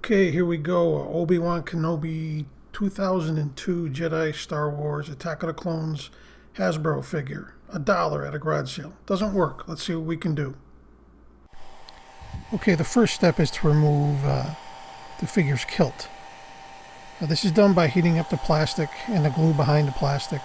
Okay, here we go. Obi Wan Kenobi 2002 Jedi Star Wars Attack of the Clones Hasbro figure. $1 at a garage sale. Doesn't work. Let's see what we can do. Okay, the first step is to remove the figure's kilt. This is done by heating up the plastic and the glue behind the plastic.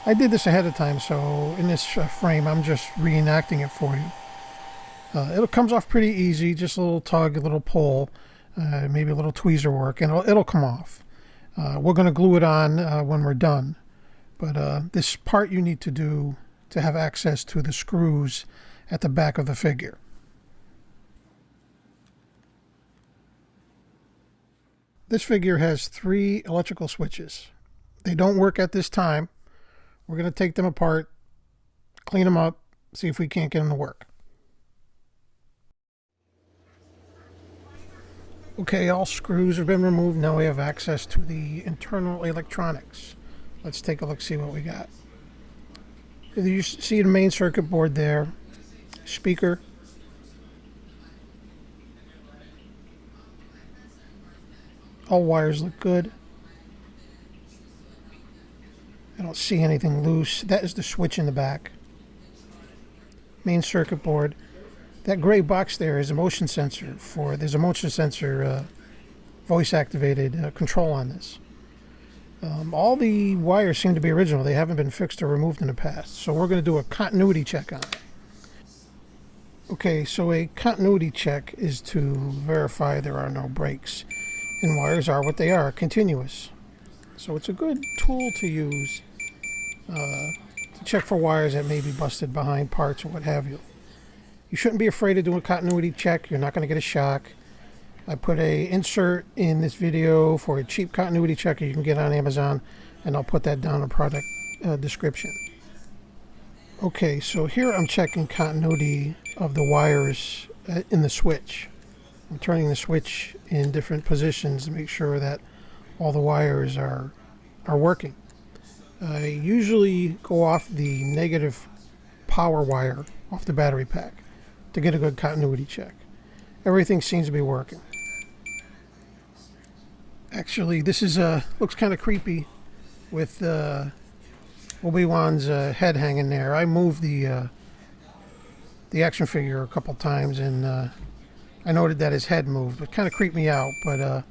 I did this ahead of time, so in this frame I'm just reenacting it for you. It comes off pretty easy, just a little tug, a little pull. Maybe a little tweezer work, and it'll come off. We're going to glue it on when we're done. But this part you need to do to have access to the screws at the back of the figure. This figure has 3 electrical switches. They don't work at this time. We're going to take them apart, clean them up, see if we can't get them to work. Okay, all screws have been removed. Now we have access to the internal electronics. Let's take a look, see what we got. You see the main circuit board there, speaker. All wires look good. I don't see anything loose. That is the switch in the back. Main circuit board. That gray box there is a motion sensor there's a motion sensor voice activated control on this. All the wires seem to be original. They haven't been fixed or removed in the past. So we're going to do a continuity check on it. Okay, so a continuity check is to verify there are no breaks. And wires are what they are, continuous. So it's a good tool to use to check for wires that may be busted behind parts or what have you. You shouldn't be afraid to do a continuity check. You're not going to get a shock. I put a insert in this video for a cheap continuity checker you can get on Amazon, and I'll put that down in the product description. Okay, so here I'm checking continuity of the wires in the switch. I'm turning the switch in different positions to make sure that all the wires are working. I usually go off the negative power wire off the battery pack to get a good continuity check. Everything seems to be working. Actually, this is looks kind of creepy with Obi Wan's head hanging there. I moved the action figure a couple times, and I noted that his head moved. It kind of creeped me out, but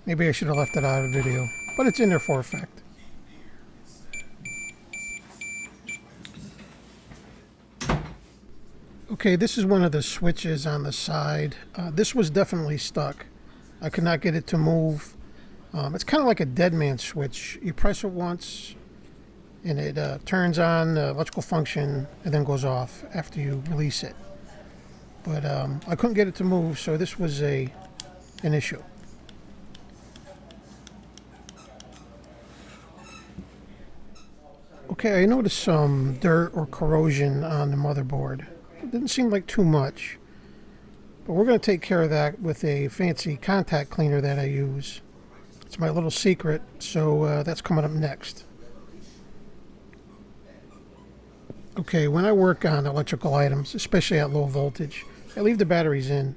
maybe I should have left it out of the video. But it's in there for effect. Okay, this is one of the switches on the side. This was definitely stuck. I could not get it to move. It's kind of like a dead man switch. You press it once, and it turns on the electrical function and then goes off after you release it. But I couldn't get it to move, so this was an issue. Okay, I noticed some dirt or corrosion on the motherboard. It didn't seem like too much, but we're going to take care of that with a fancy contact cleaner that I use. It's my little secret, so that's coming up next. Okay, when I work on electrical items, especially at low voltage, I leave the batteries in.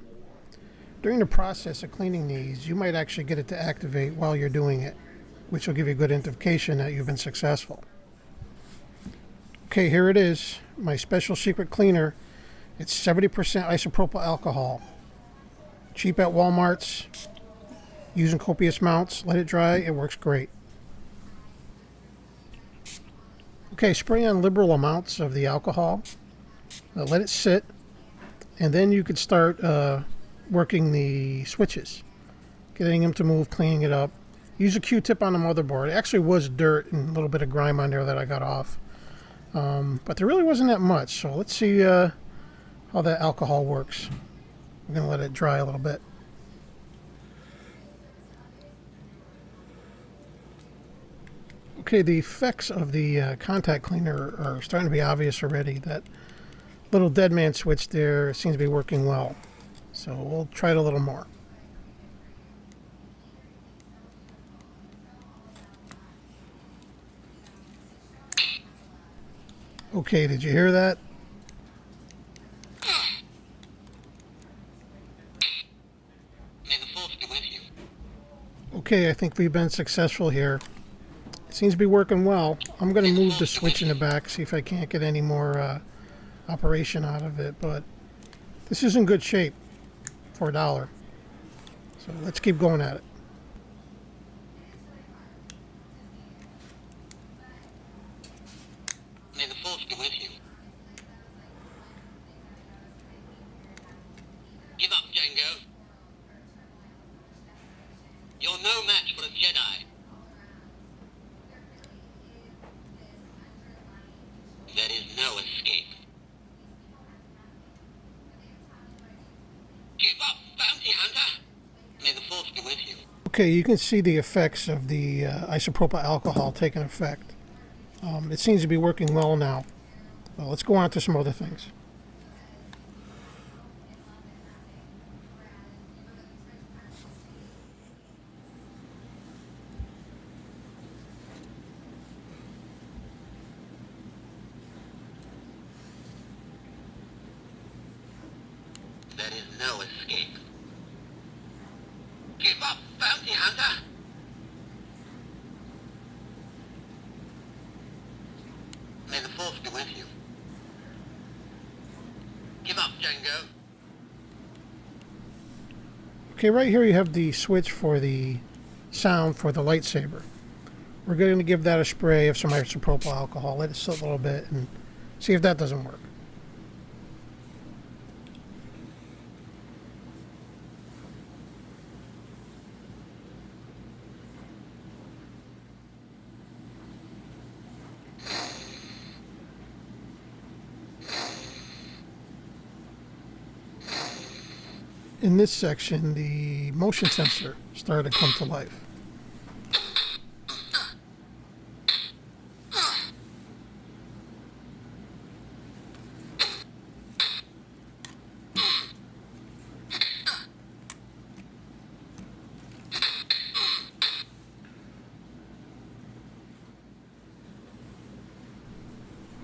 During the process of cleaning these, you might actually get it to activate while you're doing it, which will give you a good indication that you've been successful. Okay, here it is, my special secret cleaner. It's 70% isopropyl alcohol. Cheap at Walmart's. Using copious amounts. Let it dry. It works great. Okay, spray on liberal amounts of the alcohol. Let it sit. And then you could start working the switches. Getting them to move, cleaning it up. Use a Q-tip on the motherboard. It actually was dirt and a little bit of grime on there that I got off. But there really wasn't that much. So let's see how that alcohol works. I'm going to let it dry a little bit. Okay, the effects of the contact cleaner are starting to be obvious already. That little dead man switch there seems to be working well. So we'll try it a little more. Okay, did you hear that? May the force be with you. Okay, I think we've been successful here. It seems to be working well. I'm going to move the switch in the back, see if I can't get any more operation out of it, but this is in good shape for $1. So let's keep going at it. May the force be with you. Give up, Django. You're no match for a Jedi. There is no escape. Give up, bounty hunter. May the force be with you. Okay, you can see the effects of the isopropyl alcohol taking effect. It seems to be working well now. Well, let's go on to some other things. There is no escape. Give up, bounty hunter. May the force be with you. Give up, Django. Okay, right here you have the switch for the sound for the lightsaber. We're going to give that a spray of some isopropyl alcohol, let it sit a little bit, and see if that doesn't work. In this section, the motion sensor started to come to life.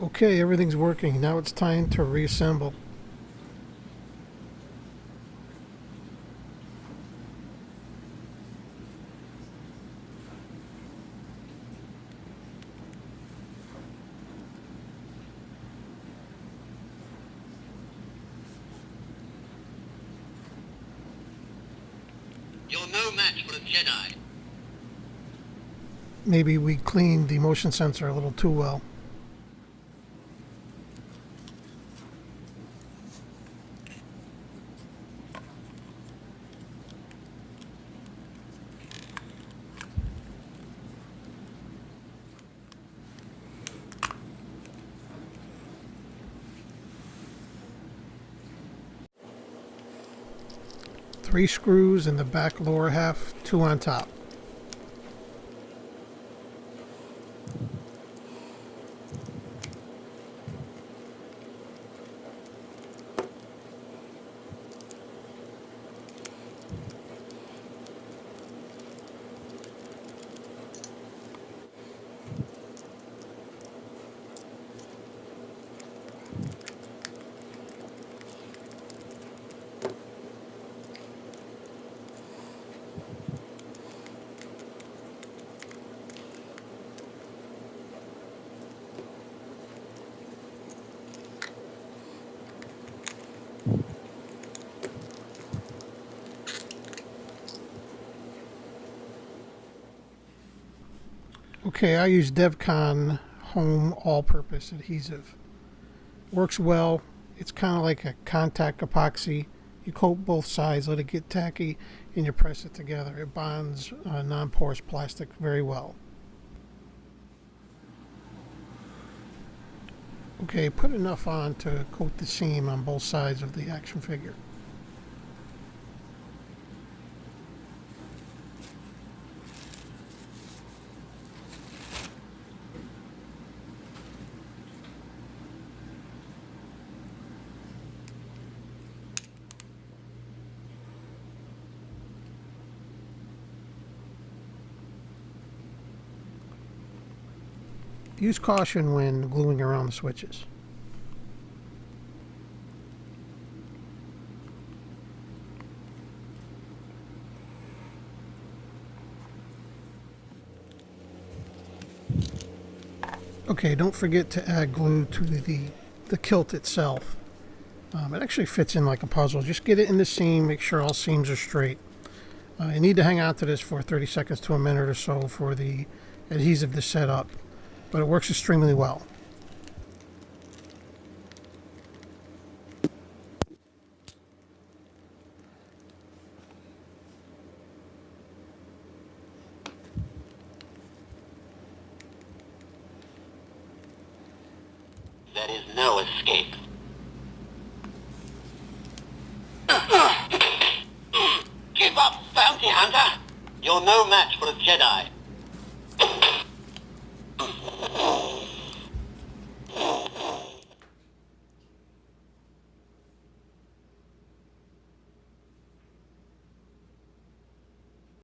Okay, everything's working. Now it's time to reassemble. You're no match for a Jedi. Maybe we cleaned the motion sensor a little too well. Three screws in the back lower half, 2 on top. Okay, I use DevCon Home All-Purpose Adhesive. Works well. It's kind of like a contact epoxy. You coat both sides, let it get tacky, and you press it together. It bonds non-porous plastic very well. Okay, put enough on to coat the seam on both sides of the action figure. use caution when gluing around the switches. Okay, don't forget to add glue to the kilt itself. It actually fits in like a puzzle. Just get it in the seam, make sure all seams are straight. You need to hang on to this for 30 seconds to a minute or so for the adhesive to set up, but it works extremely well. There is no escape. Give up, bounty hunter! You're no match for a Jedi.